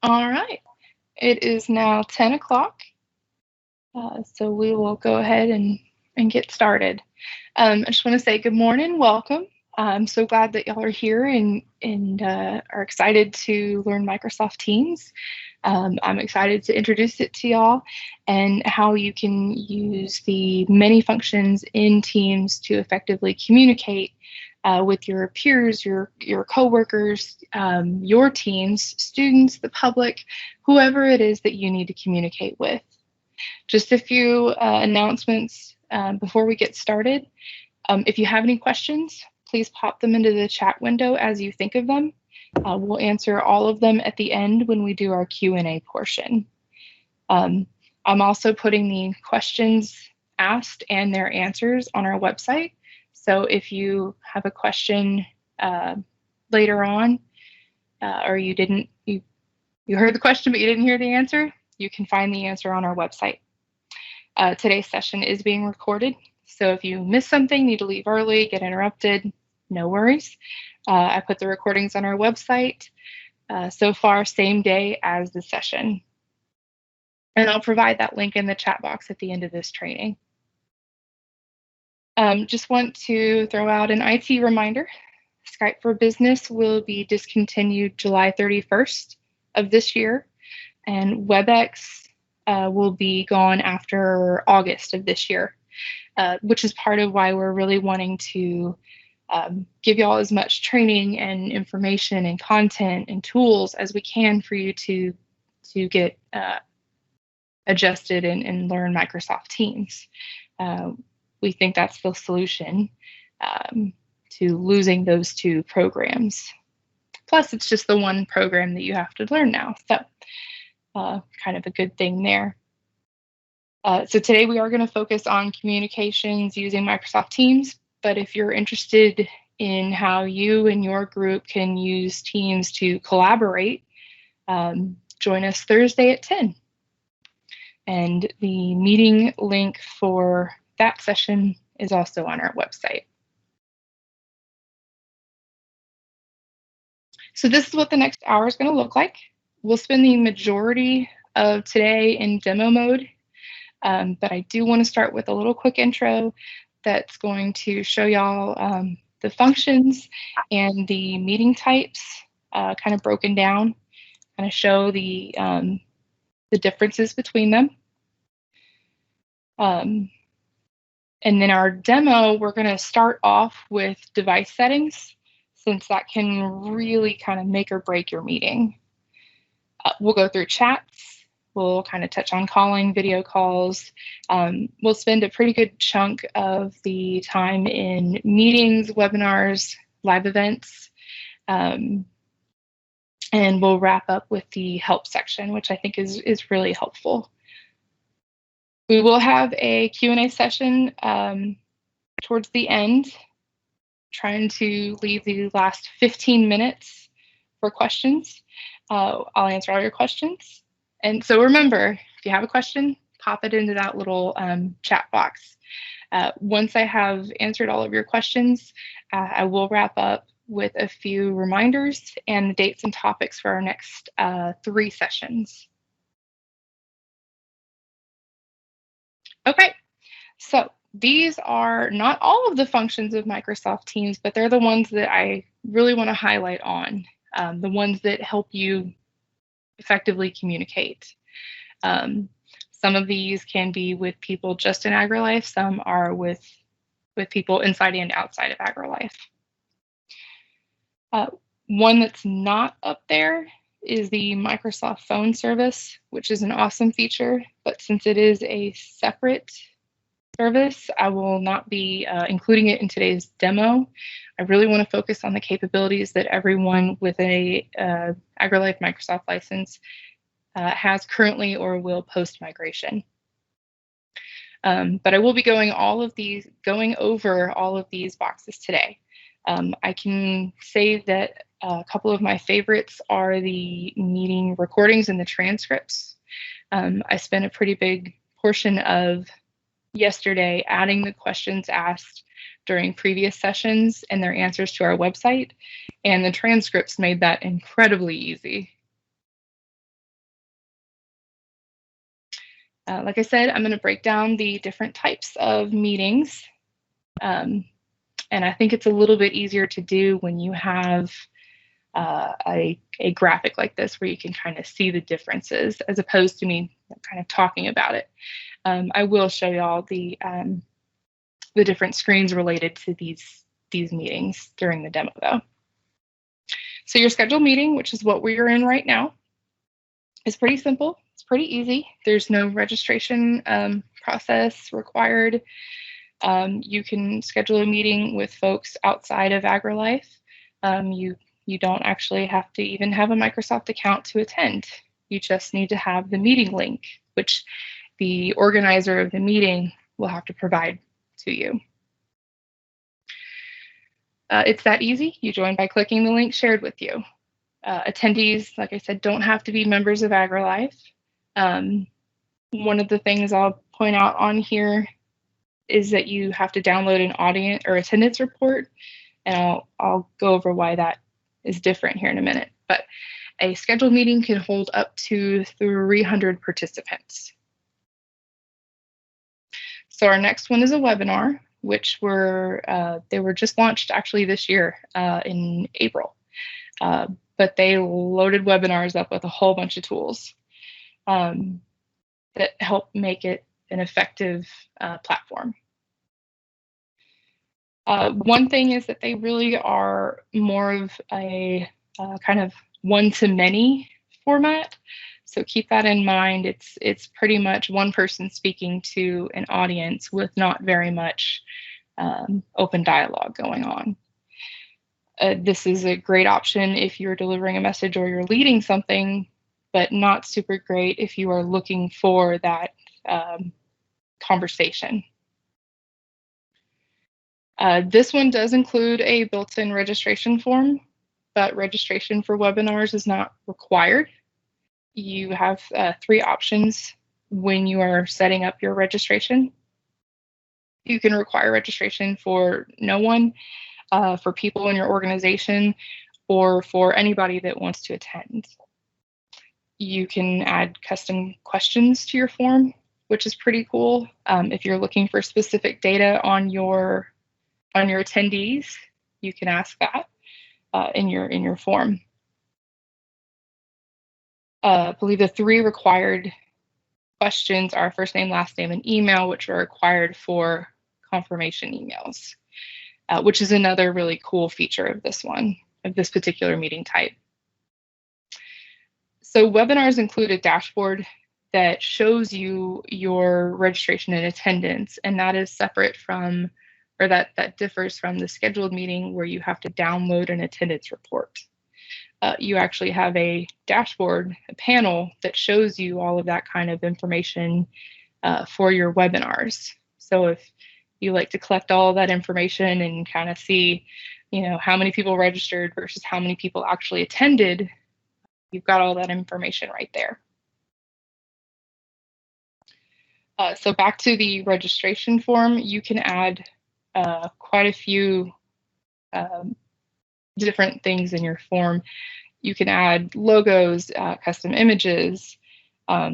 All right, it is now 10 o'clock, so we will go ahead and get started. I just want to say good morning, welcome. I'm so glad that y'all are here and are excited to learn Microsoft Teams. I'm excited to introduce it to y'all and how you can use the many functions in Teams to effectively communicate with your peers, your coworkers, your teams, students, the public, whoever it is that you need to communicate with. Just a few announcements before we get started. If you have any questions, please pop them into the chat window as you think of them. We'll answer all of them at the end when we do our Q&A portion. I'm also putting the questions asked and their answers on our website. So if you have a question later on, or you heard the question but you didn't hear the answer, you can find the answer on our website. Today's session is being recorded, so if you miss something, need to leave early, get interrupted, no worries. I put the recordings on our website so far, same day as the session. And I'll provide that link in the chat box at the end of this training. Just want to throw out an IT reminder. Skype for Business will be discontinued July 31st of this year, and WebEx will be gone after August of this year, which is part of why we're really wanting to give y'all as much training and information and content and tools as we can for you to get adjusted and learn Microsoft Teams. We think that's the solution to losing those two programs. Plus, it's just the one program that you have to learn now. So kind of a good thing there. So today we are going to focus on communications using Microsoft Teams, but if you're interested in how you and your group can use Teams to collaborate, join us Thursday at 10. And the meeting link for that session is also on our website. So this is what the next hour is going to look like. We'll spend the majority of today in demo mode, but I do want to start with a little quick intro that's going to show y'all the functions and the meeting types kind of broken down, kind of show the differences between them. And then our demo, we're going to start off with device settings, since that can really kind of make or break your meeting. We'll go through chats. We'll kind of touch on calling, video calls. We'll spend a pretty good chunk of the time in meetings, webinars, live events, and we'll wrap up with the help section, which I think is really helpful. We will have a Q&A session towards the end, trying to leave the last 15 minutes for questions. I'll answer all your questions. And so remember, if you have a question, pop it into that little chat box. Once I have answered all of your questions, I will wrap up with a few reminders and the dates and topics for our next 3 sessions. Okay, so these are not all of the functions of Microsoft Teams, but they're the ones that I really want to highlight on, the ones that help you effectively communicate. Some of these can be with people just in AgriLife, some are with people inside and outside of AgriLife. One that's not up there is the Microsoft Phone service, which is an awesome feature, but since it is a separate service, I will not be including it in today's demo. I really want to focus on the capabilities that everyone with a AgriLife Microsoft license has currently or will post-migration. But I will be going over all of these boxes today. I can say that a couple of my favorites are the meeting recordings and the transcripts. I spent a pretty big portion of yesterday adding the questions asked during previous sessions and their answers to our website, and the transcripts made that incredibly easy. Like I said, I'm going to break down the different types of meetings. And I think it's a little bit easier to do when you have a graphic like this where you can kind of see the differences as opposed to me kind of talking about it. I will show y'all the different screens related to these meetings during the demo though. So your scheduled meeting, which is what we are in right now, is pretty simple. It's pretty easy. There's no registration process required. You can schedule a meeting with folks outside of AgriLife. You don't actually have to even have a Microsoft account to attend. You just need to have the meeting link, which the organizer of the meeting will have to provide to you. It's that easy. You join by clicking the link shared with you. Attendees, like I said, don't have to be members of AgriLife. One of the things I'll point out on here is that you have to download an audience or attendance report, and I'll go over why that is different here in a minute. But a scheduled meeting can hold up to 300 participants. So our next one is a webinar, which they were just launched actually this year in April. But they loaded webinars up with a whole bunch of tools that help make it an effective platform. One thing is that they really are more of a kind of one-to-many format. So keep that in mind. It's pretty much one person speaking to an audience with not very much open dialogue going on. This is a great option if you're delivering a message or you're leading something, but not super great if you are looking for that conversation. This one does include a built-in registration form, but registration for webinars is not required. You have 3 options when you are setting up your registration. You can require registration for no one, for people in your organization, or for anybody that wants to attend. You can add custom questions to your form, which is pretty cool. If you're looking for specific data on your attendees, you can ask that in your form. I believe the 3 required questions are first name, last name, and email, which are required for confirmation emails, which is another really cool feature of this particular meeting type. So webinars include a dashboard that shows you your registration and attendance, and that is separate from, or that differs from the scheduled meeting where you have to download an attendance report. You actually have a dashboard, a panel that shows you all of that kind of information for your webinars. So if you like to collect all of that information and kind of see, how many people registered versus how many people actually attended, you've got all that information right there. So back to the registration form, you can add quite a few different things in your form. You can add logos, custom images,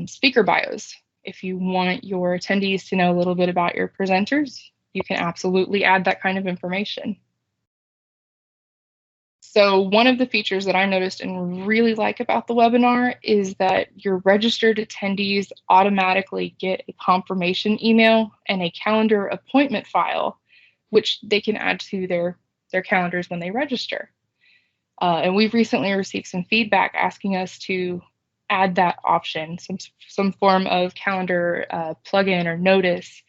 speaker bios. If you want your attendees to know a little bit about your presenters, you can absolutely add that kind of information. So one of the features that I noticed and really like about the webinar is that your registered attendees automatically get a confirmation email and a calendar appointment file, which they can add to their calendars when they register. And we've recently received some feedback asking us to add that option, some form of calendar plugin or notice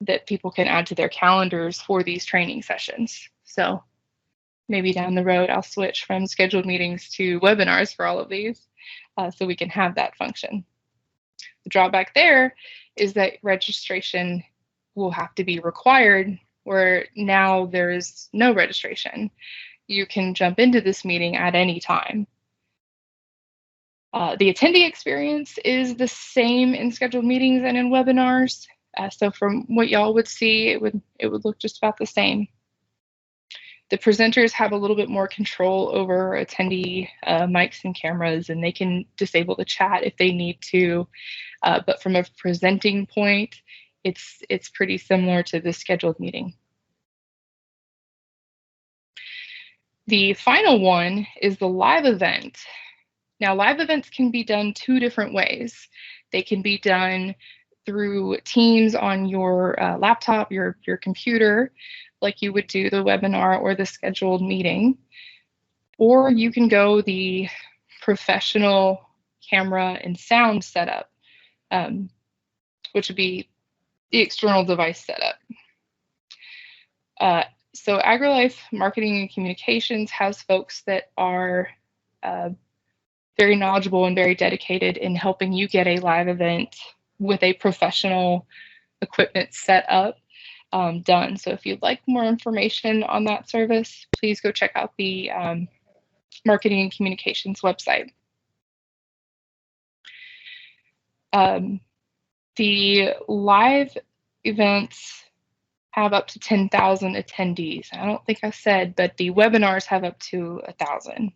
that people can add to their calendars for these training sessions. So maybe down the road, I'll switch from scheduled meetings to webinars for all of these so we can have that function. The drawback there is that registration will have to be required, where now there is no registration. You can jump into this meeting at any time. The attendee experience is the same in scheduled meetings and in webinars. So from what y'all would see, it would look just about the same. The presenters have a little bit more control over attendee mics and cameras, and they can disable the chat if they need to. But from a presenting point, it's pretty similar to the scheduled meeting. The final one is the live event. Now, live events can be done two different ways. They can be done through Teams on your laptop, your computer, like you would do the webinar or the scheduled meeting. Or you can go the professional camera and sound setup, which would be the external device setup. So AgriLife Marketing and Communications has folks that are very knowledgeable and very dedicated in helping you get a live event with a professional equipment set up done. So if you'd like more information on that service, please go check out the Marketing and Communications website. The live events have up to 10,000 attendees. I don't think I said, but the webinars have up to 1,000.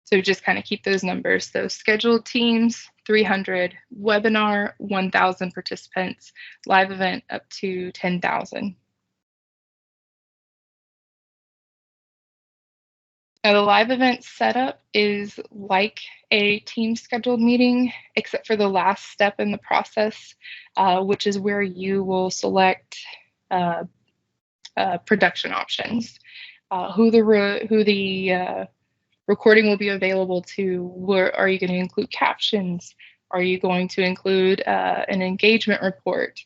So just kind of keep those numbers. So scheduled teams, 300, webinar, 1,000 participants, live event up to 10,000. Now the live event setup is like a team scheduled meeting, except for the last step in the process, which is where you will select production options, who the recording will be available to. Where are you going to include captions? Are you going to include an engagement report?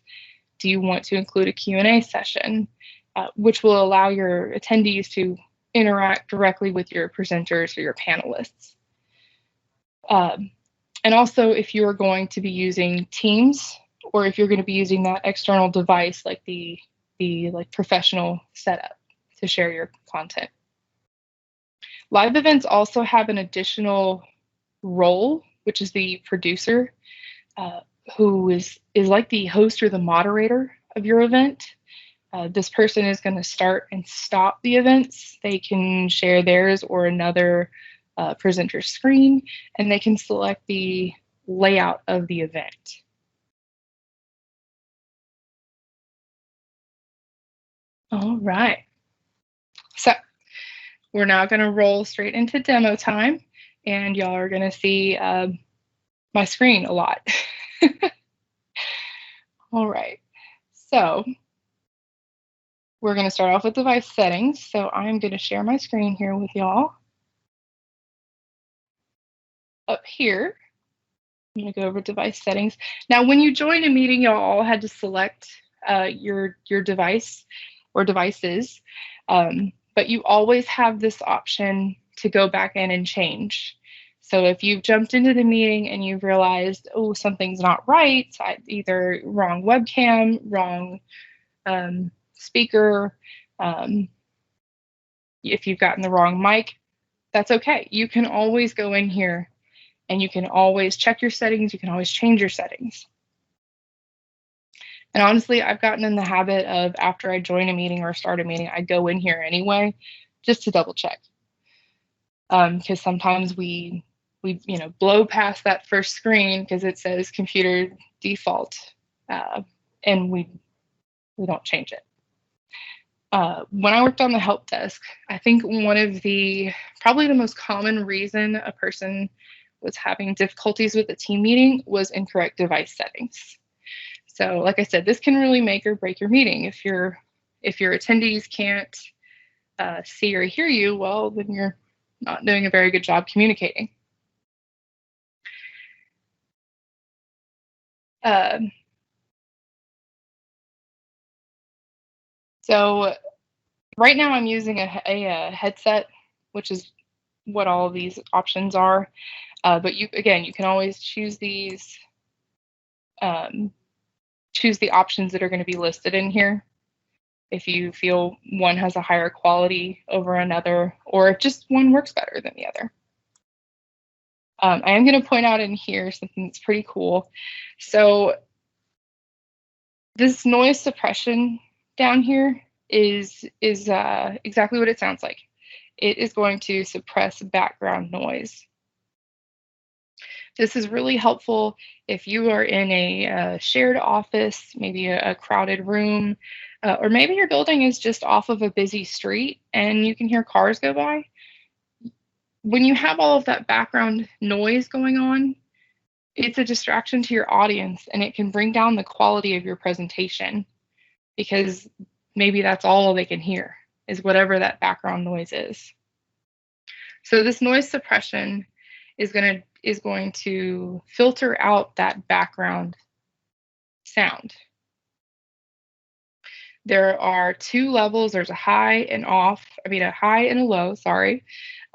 Do you want to include a Q&A session, which will allow your attendees to interact directly with your presenters or your panelists? And also, if you're going to be using Teams, or if you're going to be using that external device like the professional setup to share your content. Live events also have an additional role, which is the producer, who is like the host or the moderator of your event. This person is going to start and stop the events. They can share theirs or another presenter screen, and they can select the layout of the event. All right. So we're now going to roll straight into demo time, and y'all are going to see my screen a lot. All right. So we're going to start off with device settings. So I'm going to share my screen here with y'all. Up here, I'm going to go over device settings. Now, when you join a meeting, y'all all had to select your device or devices, but you always have this option to go back in and change. So if you've jumped into the meeting and you've realized, oh, something's not right, either wrong webcam, wrong speaker, if you've gotten the wrong mic, that's okay. You can always go in here and you can always check your settings. You can always change your settings. And honestly, I've gotten in the habit of, after I join a meeting or start a meeting, I go in here anyway, just to double check. Because sometimes we blow past that first screen because it says computer default, and we don't change it. When I worked on the help desk, I think one of probably the most common reason a person was having difficulties with a team meeting was incorrect device settings. So like I said, this can really make or break your meeting. If your attendees can't see or hear you, well, then you're not doing a very good job communicating. So right now I'm using a headset, which is what all of these options are. But you can always choose these, choose the options that are going to be listed in here if you feel one has a higher quality over another, or if just one works better than the other. I am going to point out in here something that's pretty cool. So this noise suppression down here, is exactly what it sounds like. It is going to suppress background noise. This is really helpful if you are in a shared office, maybe a crowded room, or maybe your building is just off of a busy street and you can hear cars go by. When you have all of that background noise going on, it's a distraction to your audience and it can bring down the quality of your presentation because maybe that's all they can hear is whatever that background noise is. So this noise suppression is going to filter out that background sound. There are two levels. There's a high and a high and a low, sorry.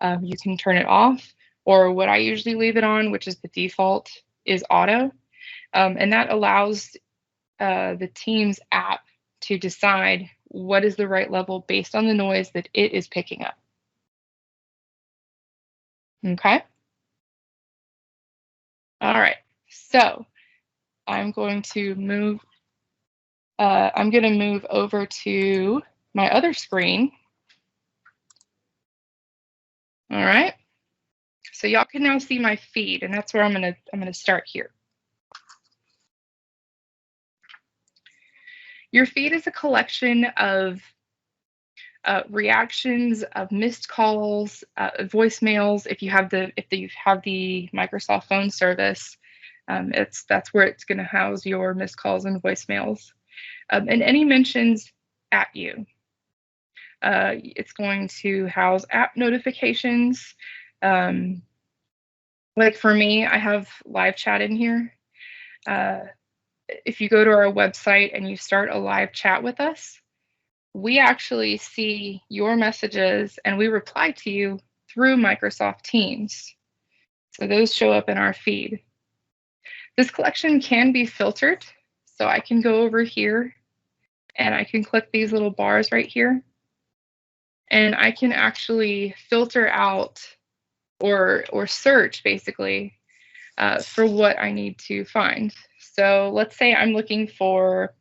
You can turn it off, or what I usually leave it on, which is the default, is auto. And that allows the Teams app to decide what is the right level based on the noise that it is picking up. Okay? All right, so I'm going to move over to my other screen. All right. So y'all can now see my feed, and that's where I'm gonna start here. Your feed is a collection of reactions, of missed calls, voicemails. If you have the Microsoft phone service, that's where it's going to house your missed calls and voicemails, and any mentions at you. It's going to house app notifications. Like for me, I have live chat in here. If you go to our website and you start a live chat with us, we actually see your messages and we reply to you through Microsoft Teams. So those show up in our feed. This collection can be filtered. So I can go over here and I can click these little bars right here. And I can actually filter out or search basically for what I need to find. So let's say I'm looking for,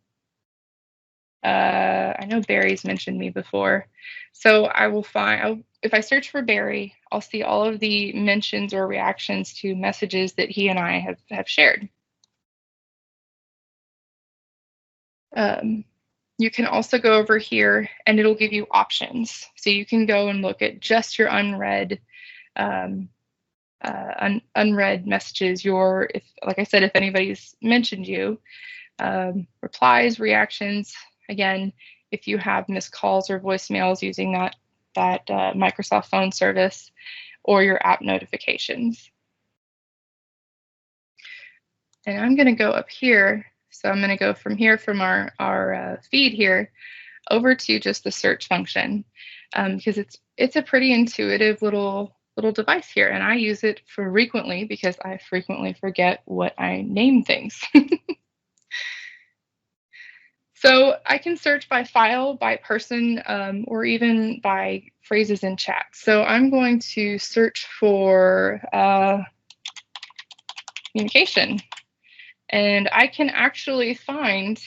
I know Barry's mentioned me before. So I will if I search for Barry, I'll see all of the mentions or reactions to messages that he and I have shared. You can also go over here and it'll give you options. So you can go and look at just your unread unread messages, like I said, if anybody's mentioned you, replies, reactions. Again, if you have missed calls or voicemails using that Microsoft phone service, or your app notifications. And I'm going to go up here. So I'm going to go from here, from our feed here, over to just the search function, because it's a pretty intuitive little device here, and I use it frequently because I frequently forget what I name things. So I can search by file, by person, or even by phrases in chat. So I'm going to search for communication, and I can actually find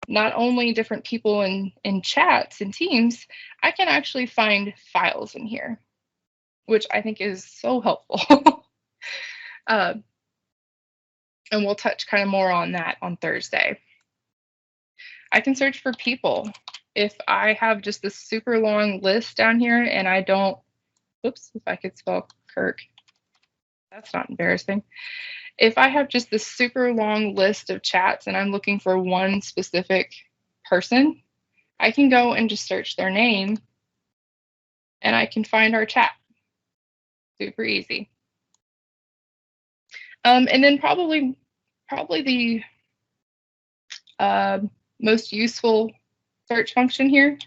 not only different people in chats and Teams, I can actually find files in here, which I think is so helpful. And we'll touch kind of more on that on Thursday. I can search for people. If I have just this super long list down here and I don't, oops, if I could spell Kirk, that's not embarrassing. If I have just this super long list of chats and I'm looking for one specific person, I can go and just search their name and I can find our chat. Super easy. And then probably the most useful search function here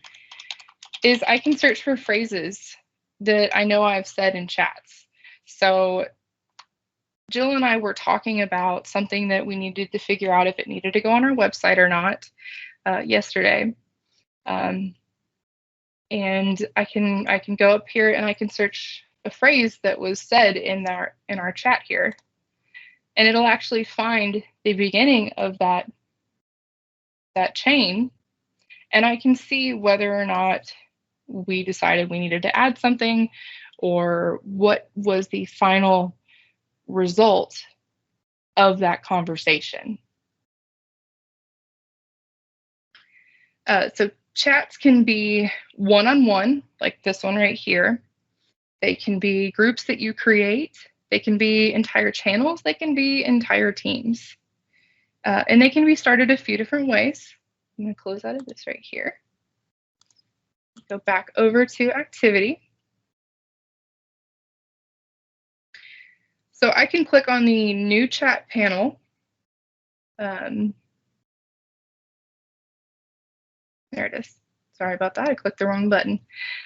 is I can search for phrases that I know I've said in chats. So Jill and I were talking about something that we needed to figure out if it needed to go on our website or not yesterday. And I can go up here and I can search a phrase that was said in our chat here, and it'll actually find the beginning of that chain, And I can see whether or not we decided we needed to add something or what was the final result of that conversation. So chats can be one-on-one, like this one right here. They can be groups that you create. They can be entire channels. They can be entire teams. And they can be started a few different ways. I'm going to close out of this right here. Go back over to activity. So I can click on the new chat panel. There it is. Sorry about that. I clicked the wrong button.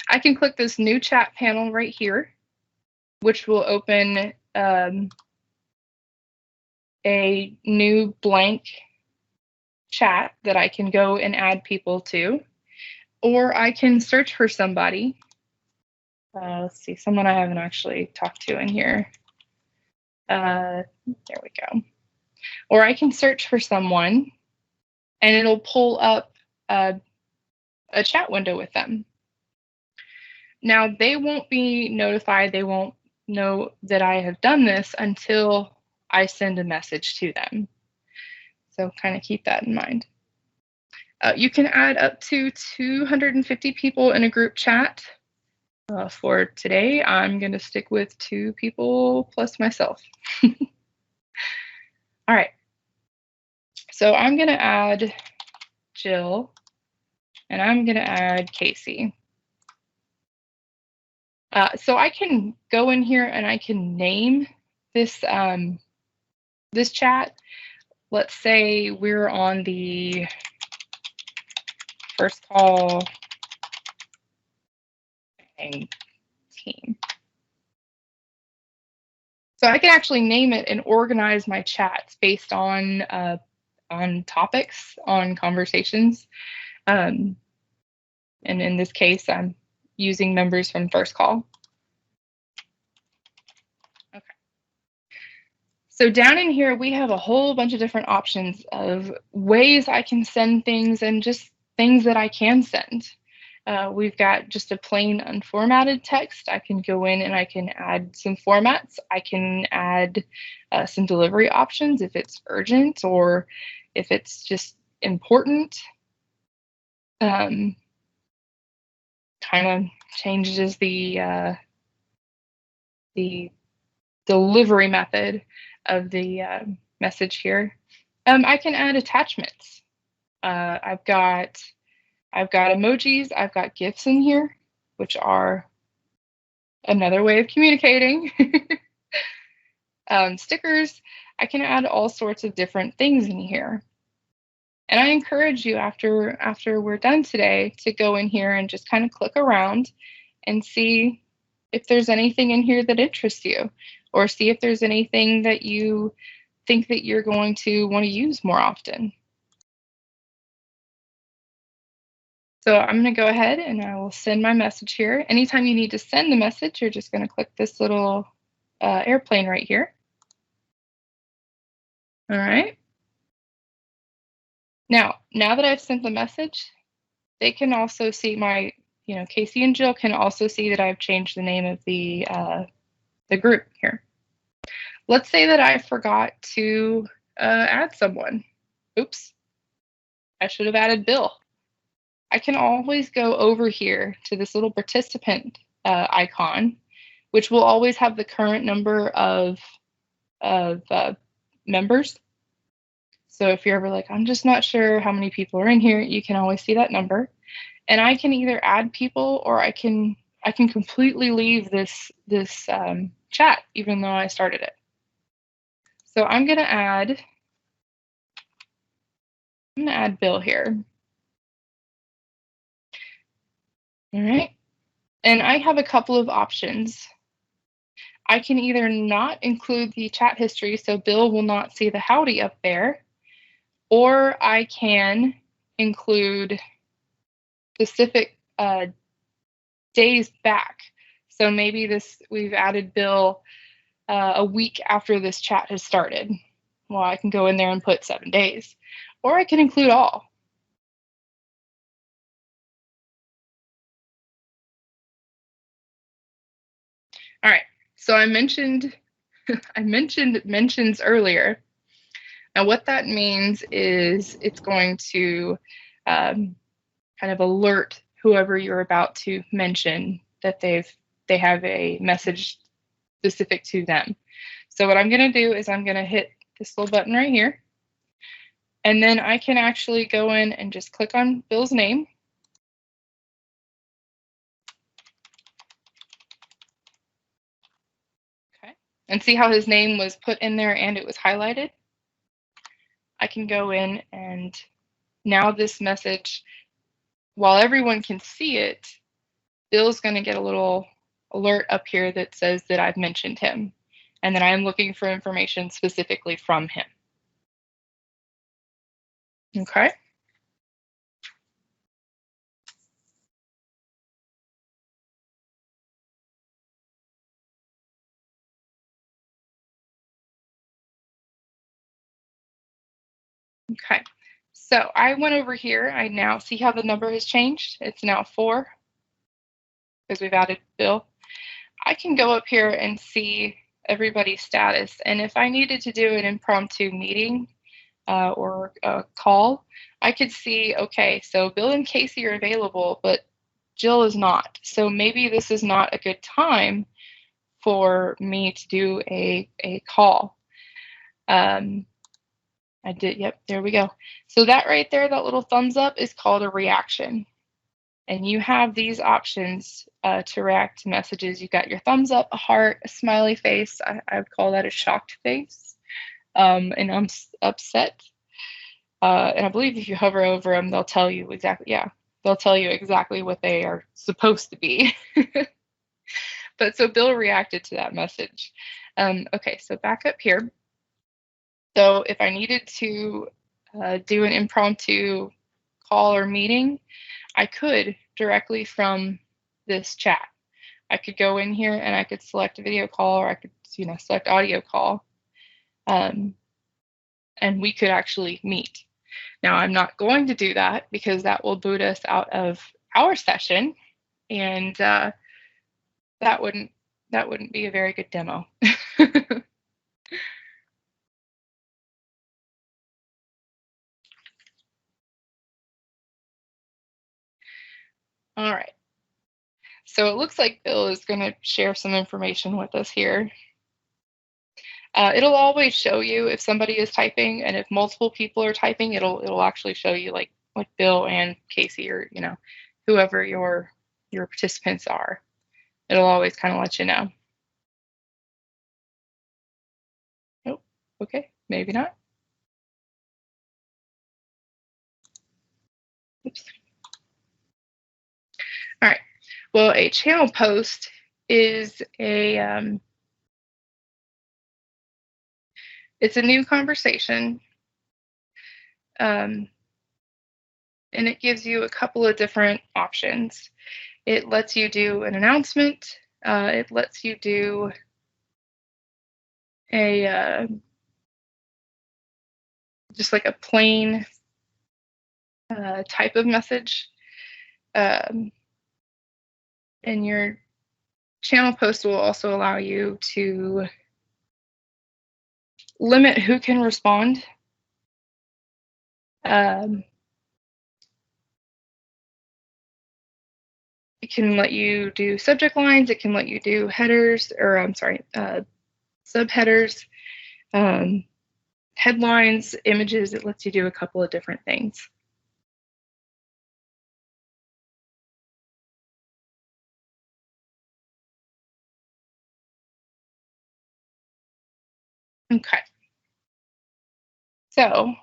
I can click this new chat panel right here, which will open a new blank chat that I can go and add people to, or I can search for somebody. Let's see, someone I haven't actually talked to in here. There we go. Or I can search for someone and it'll pull up a chat window with them. Now, they won't be notified, they won't know that I have done this until I send a message to them. So kind of keep that in mind. You can add up to 250 people in a group chat. For today, I'm going to stick with 2 people plus myself. All right. So I'm going to add Jill, and I'm going to add Casey. So I can go in here and I can name this this chat. Let's say we're on the first call team. So I can actually name it and organize my chats based on topics, on conversations. And in this case, I'm using members from first call. Okay. So down in here, we have a whole bunch of different options of ways I can send things and just things that I can send. We've got just a plain unformatted text. I can go in and I can add some formats. I can add some delivery options if it's urgent or if it's just important. Kind of changes the delivery method of the message here. I can add attachments. I've got emojis, I've got GIFs in here, which are another way of communicating. Stickers, I can add all sorts of different things in here. And I encourage you after we're done today to go in here and just kind of click around and see if there's anything in here that interests you, or see if there's anything that you think that you're going to want to use more often. So I'm going to go ahead and I will send my message here. Anytime you need to send the message, you're just going to click this little airplane right here. All right. Now that I've sent the message, they can also see my, Casey and Jill can also see that I've changed the name of the group here. Let's say that I forgot to add someone. Oops, I should have added Bill. I can always go over here to this little participant icon, which will always have the current number of members. So if you're ever like, I'm just not sure how many people are in here, you can always see that number. And I can either add people or I can completely leave this chat even though I started it. So I'm gonna add Bill here. All right. And I have a couple of options. I can either not include the chat history, so Bill will not see the howdy up there, or I can include specific days back. So maybe we've added Bill a week after this chat has started. Well, I can go in there and put 7 days, or I can include all. So I mentioned mentions earlier. Now what that means is it's going to kind of alert whoever you're about to mention that they have a message specific to them. So what I'm going to do is I'm going to hit this little button right here. And then I can actually go in and just click on Bill's name. Okay. And see how his name was put in there and it was highlighted? I can go in and now this message, while everyone can see it, Bill's going to get a little alert up here that says that I've mentioned him and that I'm looking for information specifically from him. Okay. Okay. So I went over here. I now see how the number has changed. It's now 4 because we've added Bill. I can go up here and see everybody's status. And if I needed to do an impromptu meeting or a call, I could see, okay, so Bill and Casey are available, but Jill is not. So maybe this is not a good time for me to do a call. I did, yep, there we go. So that right there, that little thumbs up is called a reaction. And you have these options to react to messages. You've got your thumbs up, a heart, a smiley face. I would call that a shocked face. And I'm upset. And I believe if you hover over them, they'll tell you exactly, yeah, they'll tell you exactly what they are supposed to be. But so Bill reacted to that message. Okay, so back up here. So if I needed to do an impromptu call or meeting, I could directly from this chat. I could go in here and I could select a video call or I could, select audio call. And we could actually meet. Now, I'm not going to do that because that will boot us out of our session, and that wouldn't be a very good demo. All right. So it looks like Bill is going to share some information with us here. It'll always show you if somebody is typing, and if multiple people are typing, it'll actually show you like Bill and Casey or whoever your participants are. It'll always kind of let you know. Nope. Okay, maybe not. Oops. All right. Well, a channel post is it's a new conversation, and it gives you a couple of different options. It lets you do an announcement. It lets you do a just like a plain type of message. And your channel post will also allow you to limit who can respond. It can let you do subject lines. It can let you do headers, or I'm sorry, subheaders, headlines, images. It lets you do a couple of different things. Okay. So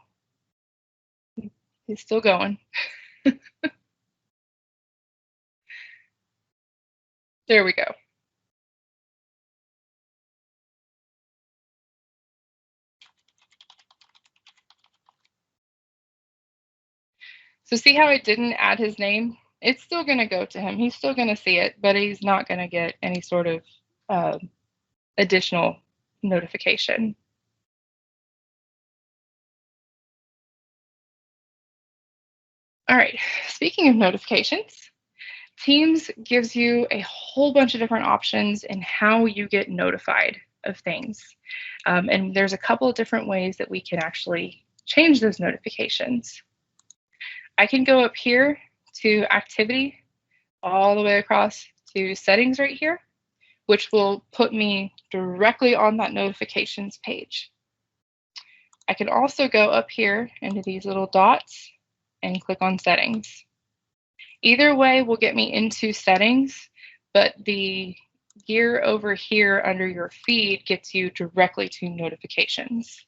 it's still going. There we go. So see how I didn't add his name? It's still going to go to him. He's still going to see it, but he's not going to get any sort of additional notification. All right, speaking of notifications, Teams gives you a whole bunch of different options in how you get notified of things. And there's a couple of different ways that we can actually change those notifications. I can go up here to activity, all the way across to settings right here, which will put me directly on that notifications page. I can also go up here into these little dots and click on settings. Either way will get me into settings, but the gear over here under your feed gets you directly to notifications.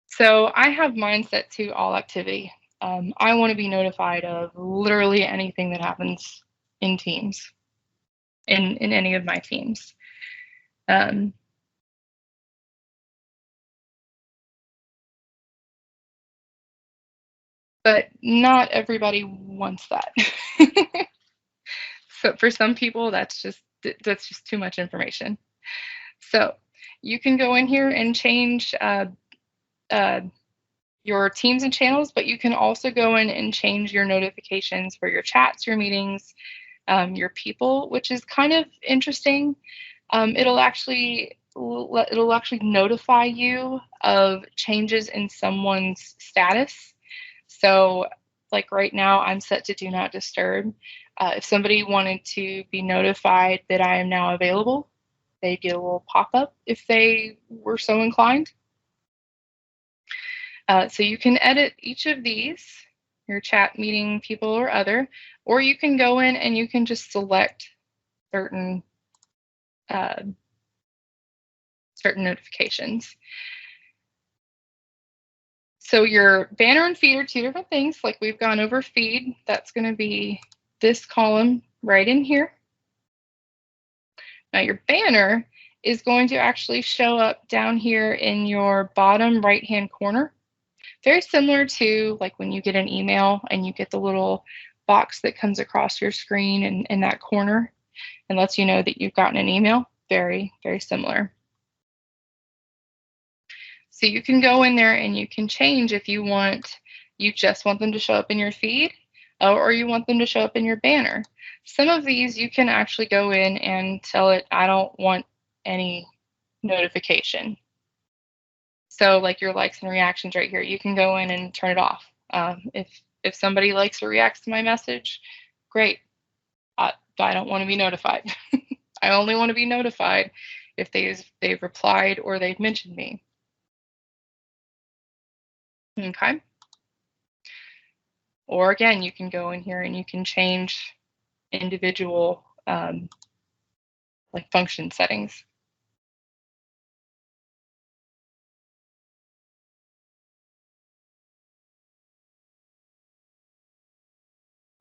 So I have mine set to all activity. I want to be notified of literally anything that happens in Teams, in any of my teams. But not everybody wants that. So for some people, that's just too much information. So you can go in here and change your teams and channels, but you can also go in and change your notifications for your chats, your meetings, your people, which is kind of interesting. It'll actually notify you of changes in someone's status. So like right now, I'm set to do not disturb. If somebody wanted to be notified that I am now available, they'd get a little pop-up if they were so inclined. So you can edit each of these, your chat, meeting, people, or other, or you can go in and you can just select certain notifications. So your banner and feed are two different things. Like we've gone over feed, that's going to be this column right in here. Now your banner is going to actually show up down here in your bottom right-hand corner. Very similar to like when you get an email and you get the little box that comes across your screen in that corner and lets you know that you've gotten an email. Very, very similar. So you can go in there and you can change if you just want them to show up in your feed or you want them to show up in your banner. Some of these you can actually go in and tell it, I don't want any notification. So like your likes and reactions right here, you can go in and turn it off. If somebody likes or reacts to my message, great. I don't want to be notified. I only want to be notified if they've replied or they've mentioned me. Okay. Or again, you can go in here and you can change individual like function settings.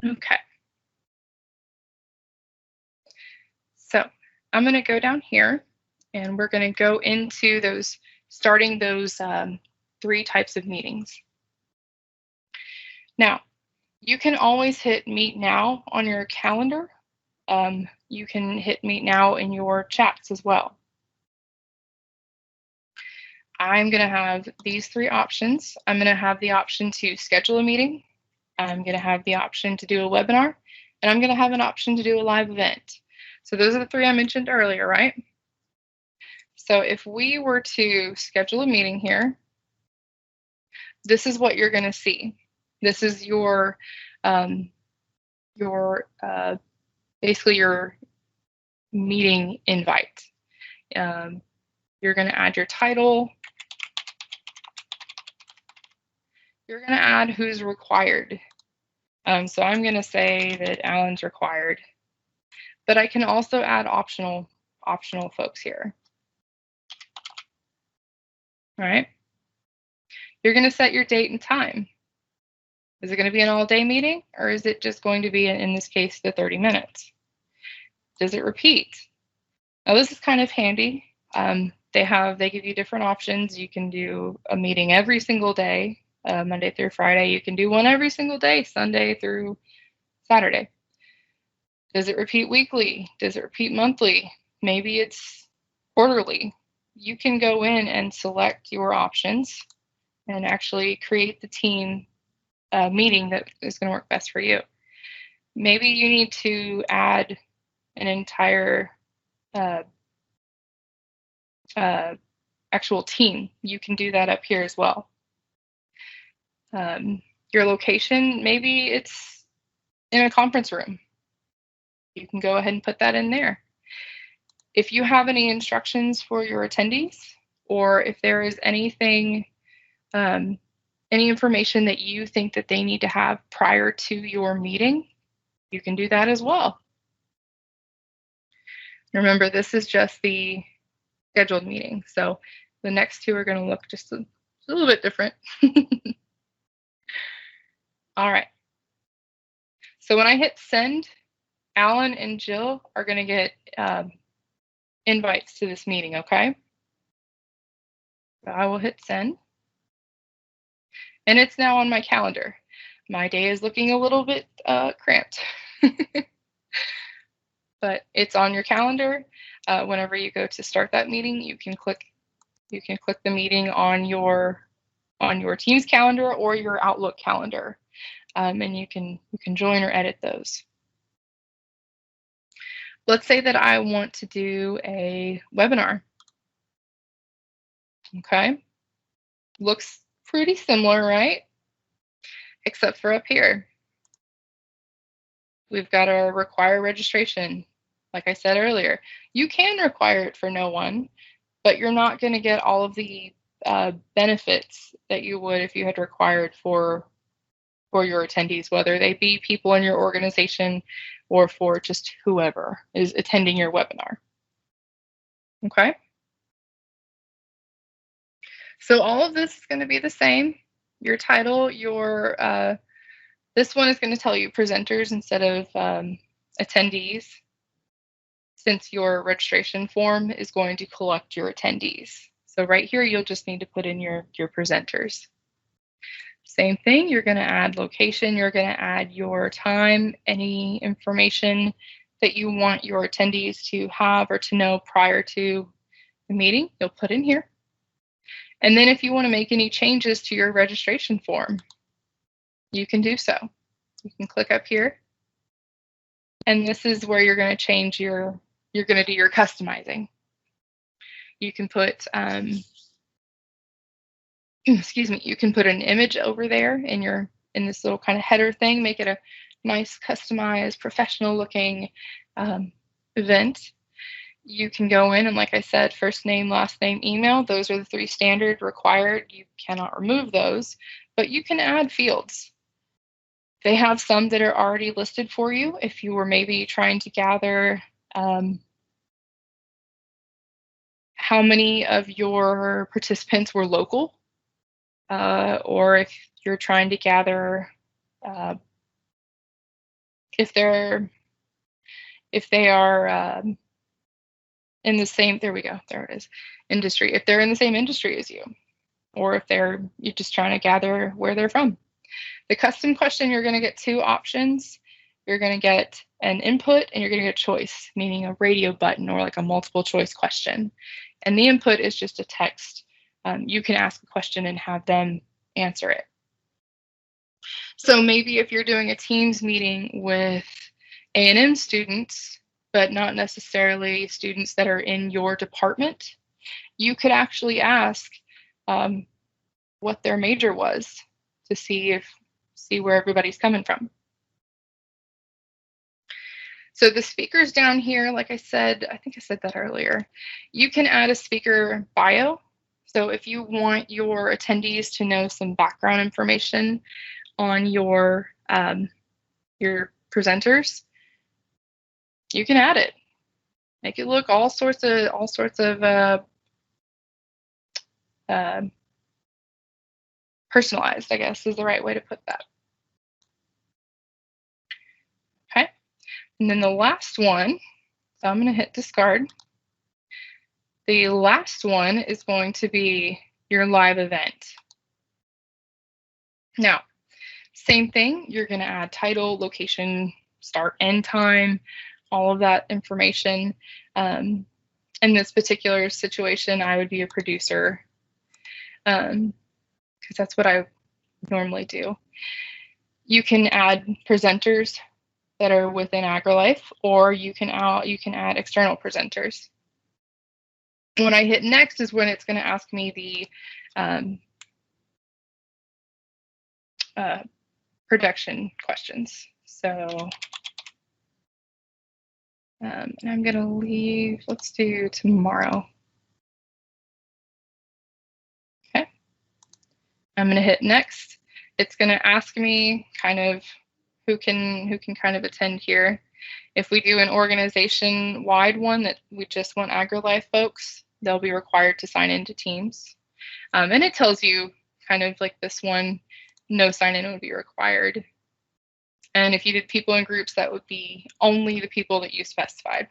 Okay. So I'm going to go down here and we're going to go into starting those 3 types of meetings. Now, you can always hit Meet Now on your calendar. You can hit Meet Now in your chats as well. I'm going to have these 3 options. I'm going to have the option to schedule a meeting. I'm going to have the option to do a webinar, and I'm going to have an option to do a live event. So those are the 3 I mentioned earlier, right? So if we were to schedule a meeting here, this is what you're going to see. This is basically your meeting invite. You're going to add your title. You're going to add who's required. So I'm going to say that Alan's required, but I can also add optional folks here. All right. You're going to set your date and time. Is it going to be an all-day meeting, or is it just going to be, in this case, the 30 minutes? Does it repeat? Now this is kind of handy. They give you different options. You can do a meeting every single day, Monday through Friday. You can do one every single day, Sunday through Saturday. Does it repeat weekly? Does it repeat monthly? Maybe it's quarterly. You can go in and select your options and actually create the team meeting that is going to work best for you. Maybe you need to add an entire actual team. You can do that up here as well. Your location, maybe it's in a conference room. You can go ahead and put that in there. If you have any instructions for your attendees, or if there is anything, any information that you think that they need to have prior to your meeting, you can do that as well. Remember, this is just the scheduled meeting, so the next two are going to look just a little bit different. All right. So when I hit send, Alan and Jill are going to get invites to this meeting, okay? So I will hit send. And it's now on my calendar. My day is looking a little bit cramped. But it's on your calendar. Whenever you go to start that meeting, you can click the meeting on your Teams calendar or your Outlook calendar. And you can join or edit those. Let's say that I want to do a webinar. Okay. Looks pretty similar, right? Except for up here. We've got our require registration. Like I said earlier, you can require it for no one, but you're not going to get all of the benefits that you would if you had required for your attendees, whether they be people in your organization or for just whoever is attending your webinar. Okay. So all of this is going to be the same. Your title, this one is going to tell you presenters instead of attendees, since your registration form is going to collect your attendees. So right here, you'll just need to put in your presenters. Same thing, you're going to add location, you're going to add your time, any information that you want your attendees to have or to know prior to the meeting, you'll put in here. And then if you want to make any changes to your registration form, you can do so. You can click up here. And this is where you're going to change you're going to do your customizing. You can put, excuse me, you can put an image over there in this little kind of header thing, make it a nice, customized, professional looking event. You can go in and, like I said, first name, last name, email. Those are the 3 standard required. You cannot remove those, but you can add fields. They have some that are already listed for you. If you were maybe trying to gather how many of your participants were local, or if you're trying to gather if they are in the same, there we go, there it is, industry. If they're in the same industry as you, or if you're just trying to gather where they're from. The custom question, you're going to get 2 options. You're going to get an input and you're going to get a choice, meaning a radio button or like a multiple choice question. And the input is just a text. You can ask a question and have them answer it. So maybe if you're doing a Teams meeting with A&M students, but not necessarily students that are in your department, you could actually ask what their major was to see where everybody's coming from. So the speakers down here, like I said, I think I said that earlier, you can add a speaker bio. So if you want your attendees to know some background information on your presenters, you can add it. Make it look all sorts of personalized, I guess is the right way to put that. Okay, and then the last one, so I'm going to hit discard. The last one is going to be your live event. Now, same thing, you're going to add title, location, start, end time, all of that information. In this particular situation, I would be a producer because that's what I normally do. You can add presenters that are within AgriLife, or you can add external presenters. When I hit next is when it's going to ask me the production questions. So, and I'm going to leave, let's do tomorrow. Okay. I'm going to hit next. It's going to ask me kind of who can kind of attend here. If we do an organization-wide one that we just want AgriLife folks, they'll be required to sign into Teams. And it tells you kind of like this one, no sign-in would be required. And if you did people in groups, that would be only the people that you specified.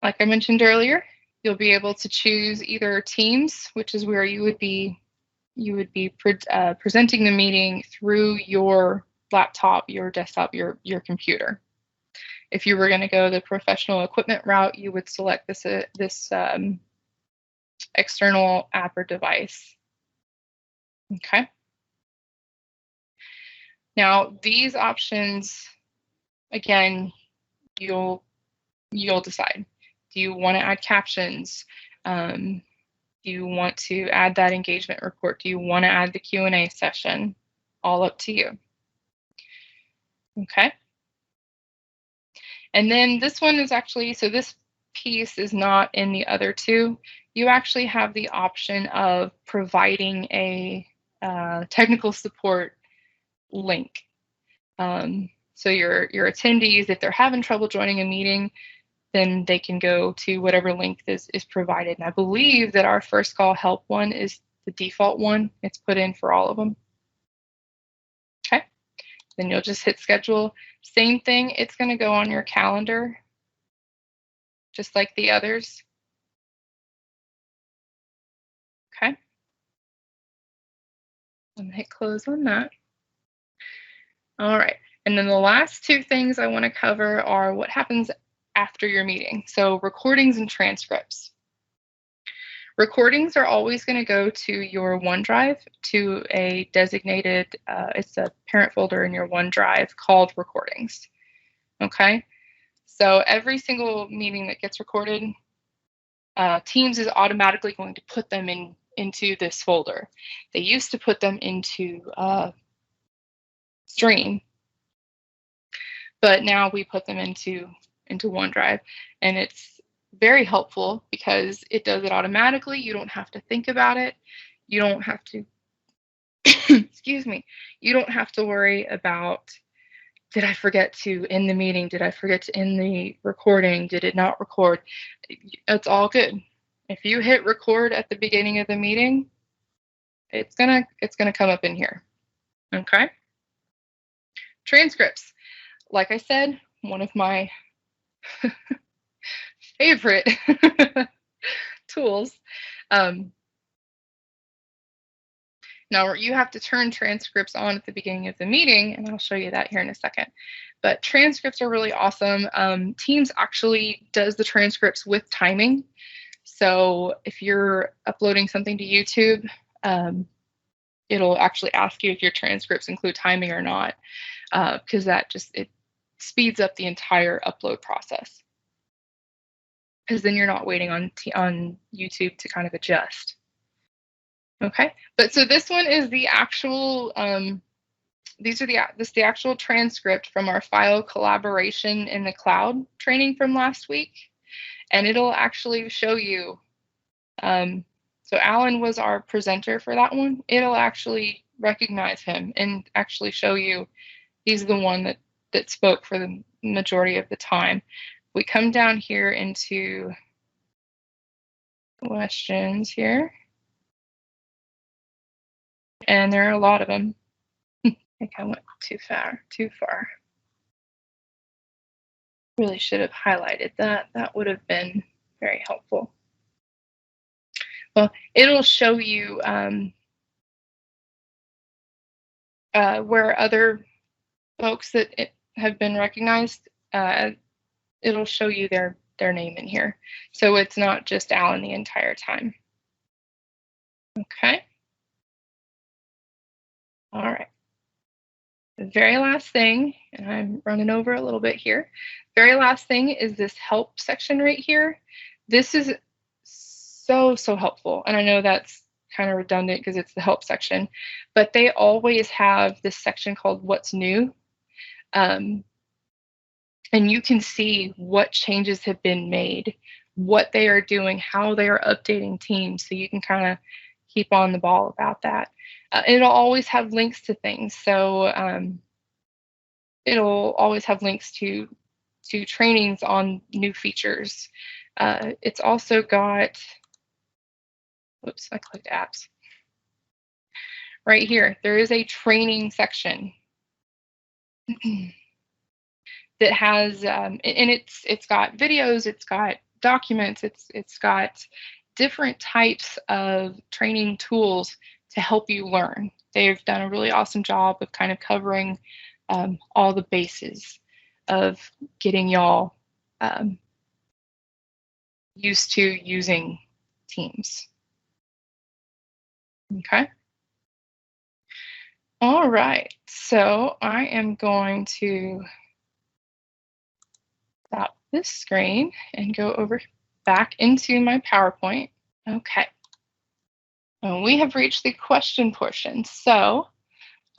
Like I mentioned earlier, you'll be able to choose either Teams, which is where you would be presenting the meeting through your laptop, your desktop, your computer. If you were going to go the professional equipment route, you would select this external app or device. Okay. Now these options, again, you'll decide. Do you want to add captions? Do you want to add that engagement report? Do you want to add the Q&A session? All up to you. Okay. And then this one is actually, so this piece is not in the other two. You actually have the option of providing a technical support link. So your attendees, if they're having trouble joining a meeting, then they can go to whatever link is provided. And I believe that our first call help one is the default one. It's put in for all of them. Okay. Then you'll just hit schedule. Same thing, it's going to go on your calendar, just like the others. Okay. I'm going to hit close on that. All right. And then the last two things I want to cover are what happens after your meeting. So recordings and transcripts. Recordings are always going to go to your OneDrive, to a designated, it's a parent folder in your OneDrive called recordings. Okay. So every single meeting that gets recorded, Teams is automatically going to put them into this folder. They used to put them into Stream, but now we put them into OneDrive, and it's very helpful because it does it automatically. You don't have to think about it. You don't have to, excuse me, you don't have to worry about, did I forget to end the meeting? Did I forget to end the recording? Did it not record? It's all good. If you hit record at the beginning of the meeting, it's gonna come up in here. Okay. Transcripts. Like I said, one of my favorite tools. Now you have to turn transcripts on at the beginning of the meeting, and I'll show you that here in a second. But transcripts are really awesome. Teams actually does the transcripts with timing. So if you're uploading something to YouTube, it'll actually ask you if your transcripts include timing or not, because that it speeds up the entire upload process. Because then you're not waiting on YouTube to kind of adjust. Okay, but so this one is the actual. This is the actual transcript from our file collaboration in the cloud training from last week, and it'll actually show you. So Alan was our presenter for that one. It'll actually recognize him and actually show you he's the one that spoke for the majority of the time. We come down here into questions here, and there are a lot of them. I think I went too far. Really should have highlighted that. That would have been very helpful. Well, it'll show you where other folks that have been recognized. It'll show you their name in here, so it's not just Alan the entire time. Okay. The very last thing, and I'm running over a little bit here, very last thing is this help section right here. This is so helpful. And I know that's kind of redundant because it's the help section, but they always have this section called What's New. And you can see what changes have been made, what they are doing, how they are updating teams. So you can kind of keep on the ball about that. It'll always have links to things. So it'll always have links to trainings on new features. It's also got, oops, I clicked apps. Right here, there is a training section that has, and it's got videos, it's got documents, it's got different types of training tools to help you learn. They've done a really awesome job of kind of covering all the bases of getting y'all used to using Teams. Okay. All right, so I am going to stop this screen and go over back into my PowerPoint. Okay. And we have reached the question portion. So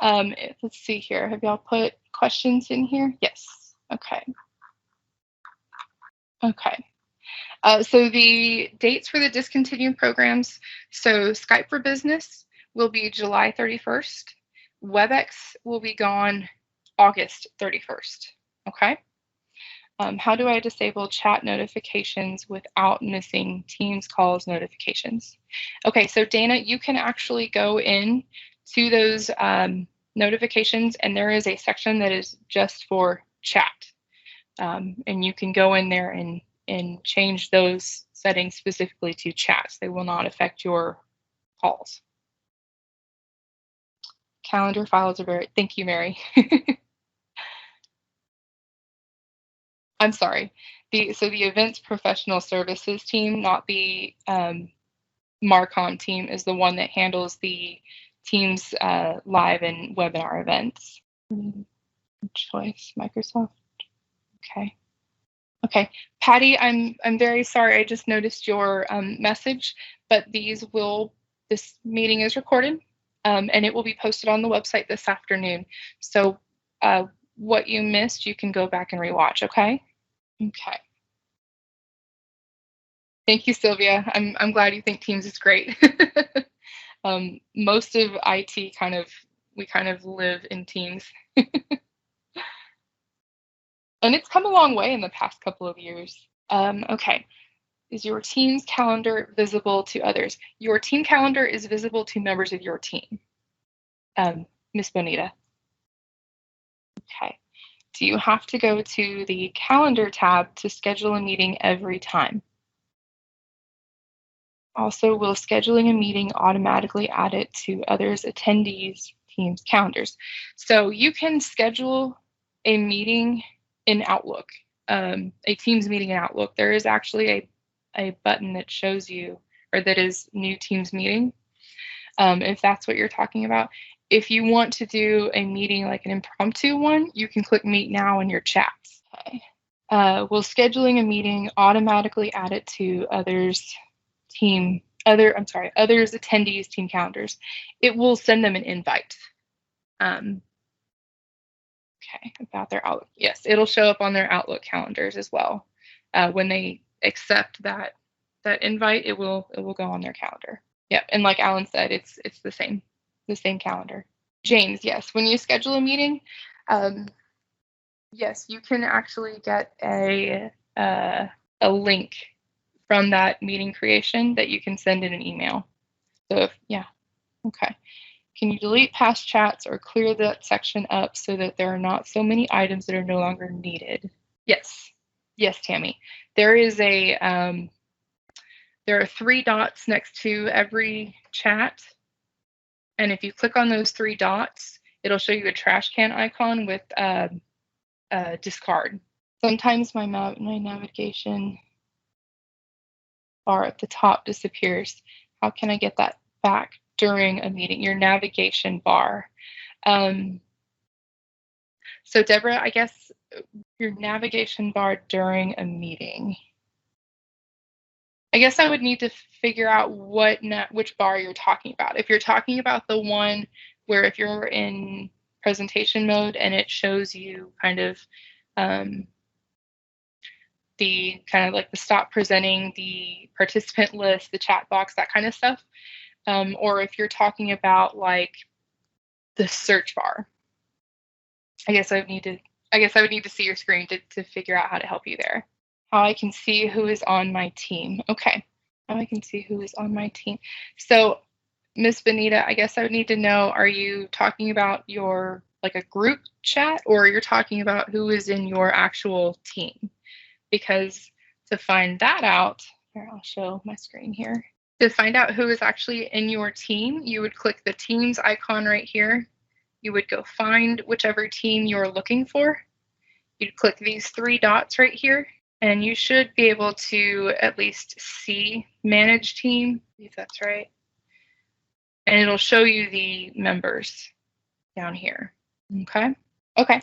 let's see here. Have y'all put questions in here? Yes. Okay. Okay. So the dates for the discontinued programs, so Skype for Business will be July 31st. WebEx will be gone August 31st. Okay. How do I disable chat notifications without missing Teams calls notifications? Okay, so Dana, you can actually go in to those notifications, and there is a section that is just for chat. And you can go in there and change those settings specifically to chats. They will not affect your calls. Calendar files are very, thank you, Mary. I'm sorry. So the events professional services team, not the Marcom team, is the one that handles the Teams live and webinar events. Choice, Microsoft. Okay. Okay, Patty, I'm very sorry. I just noticed your message, but this meeting is recorded, and it will be posted on the website this afternoon. So what you missed, you can go back and rewatch. Okay. Okay. Thank you, Sylvia. I'm glad you think Teams is great. Most of IT we kind of live in Teams. And it's come a long way in the past couple of years. Okay. Is your team's calendar visible to others? Your team calendar is visible to members of your team. Miss Bonita. Okay. Do you have to go to the calendar tab to schedule a meeting every time? Also, will scheduling a meeting automatically add it to others' attendees' team's calendars? So you can schedule a meeting in Outlook, a Teams meeting in Outlook. There is actually a button that shows you, or that is new Teams meeting, if that's what you're talking about. If you want to do a meeting like an impromptu one, you can click Meet Now in your chats. Okay. Will scheduling a meeting automatically add it to others' attendees' team calendars? It will send them an invite. Okay, about their Outlook. Yes, it'll show up on their Outlook calendars as well. When they accept that invite, it will go on their calendar. Yeah, and like Alan said, it's the same calendar. James, yes, when you schedule a meeting, yes, you can actually get a link from that meeting creation that you can send in an email. So okay. Can you delete past chats or clear that section up so that there are not so many items that are no longer needed? Yes, Tammy. There is there are 3 dots next to every chat, and if you click on those 3 dots, it'll show you a trash can icon with discard. Sometimes my navigation bar at the top disappears. How can I get that back during a meeting? Your navigation bar. So Deborah, I guess your navigation bar during a meeting. I guess I would need to figure out which bar you're talking about. If you're talking about the one where if you're in presentation mode and it shows you kind of the stop presenting, the participant list, the chat box, that kind of stuff, or if you're talking about like the search bar. I guess I would need to see your screen to figure out how to help you there. How I can see who is on my team. Okay. How I can see who is on my team. So, Miss Benita, I guess I would need to know, are you talking about your like a group chat, or you're talking about who is in your actual team? Because to find that out, here, I'll show my screen here. To find out who is actually in your team, you would click the Teams icon right here. You would go find whichever team you're looking for. You'd click these three dots right here, and you should be able to at least see Manage Team, if that's right. And it'll show you the members down here. Okay. Okay.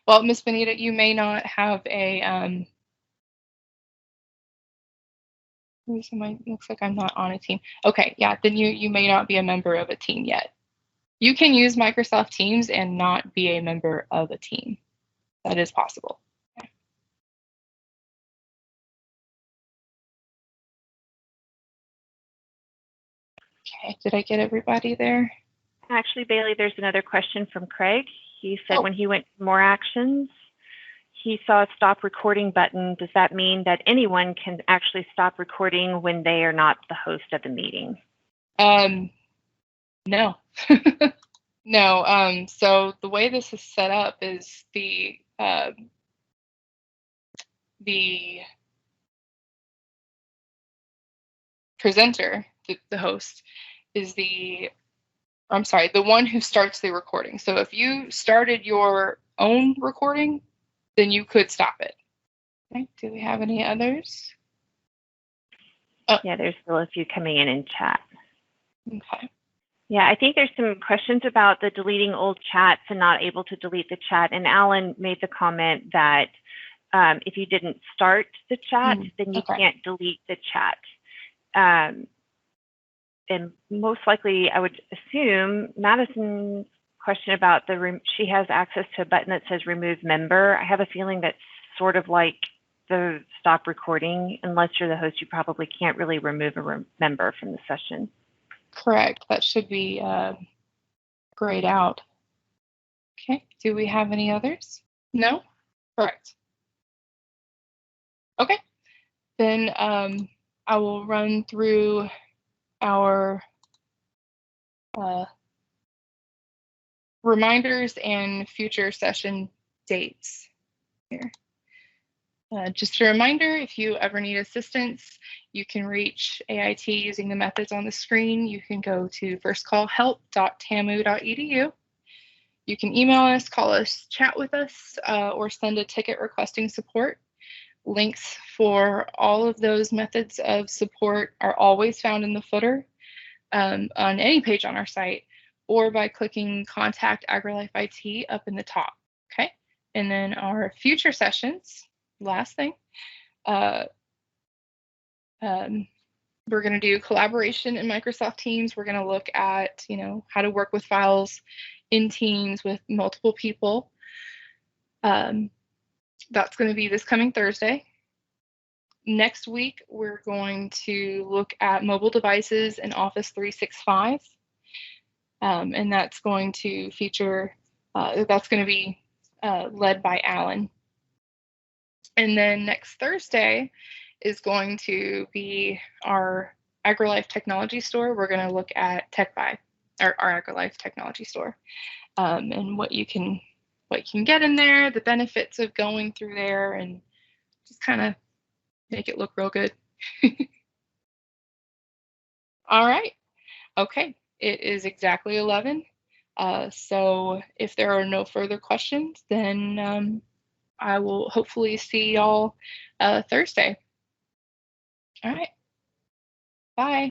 Well, Miss Benita, you may not have a looks like I'm not on a team. Okay, yeah, then you may not be a member of a team yet. You can use Microsoft Teams and not be a member of a team. That is possible. Okay, did I get everybody there? Actually, Bailey, there's another question from Craig. He said when he went to more actions, he saw a stop recording button. Does that mean that anyone can actually stop recording when they are not the host of the meeting? No. No. So the way this is set up is the presenter, the host, is the one who starts the recording. So if you started your own recording, then you could stop it. Okay, do we have any others? Oh. Yeah, there's still a few coming in chat. Okay. Yeah, I think there's some questions about the deleting old chats and not able to delete the chat. And Alan made the comment that if you didn't start the chat, then you can't delete the chat. And most likely, I would assume Madison's question about she has access to a button that says remove member. I have a feeling that's sort of like the stop recording. Unless you're the host, you probably can't really remove a member from the session. Correct. That should be grayed out. Okay. Do we have any others? No? Correct. Okay. Then I will run through our reminders and future session dates here. Just a reminder, if you ever need assistance, you can reach AIT using the methods on the screen. You can go to firstcallhelp.tamu.edu. You can email us, call us, chat with us, or send a ticket requesting support. Links for all of those methods of support are always found in the footer on any page on our site, or by clicking Contact AgriLife IT up in the top. Okay, and then our future sessions. Last thing, we're going to do collaboration in Microsoft Teams. We're going to look at, how to work with files in Teams with multiple people. That's going to be this coming Thursday. Next week, we're going to look at mobile devices in Office 365. And that's going to feature, that's going to be led by Alan. And then next Thursday is going to be our AgriLife Technology Store. We're going to look at TechBuy, our AgriLife Technology Store, and what you can get in there, the benefits of going through there, and just kind of make it look real good. All right. Okay. It is exactly 11. So if there are no further questions, then I will hopefully see y'all Thursday. All right. Bye.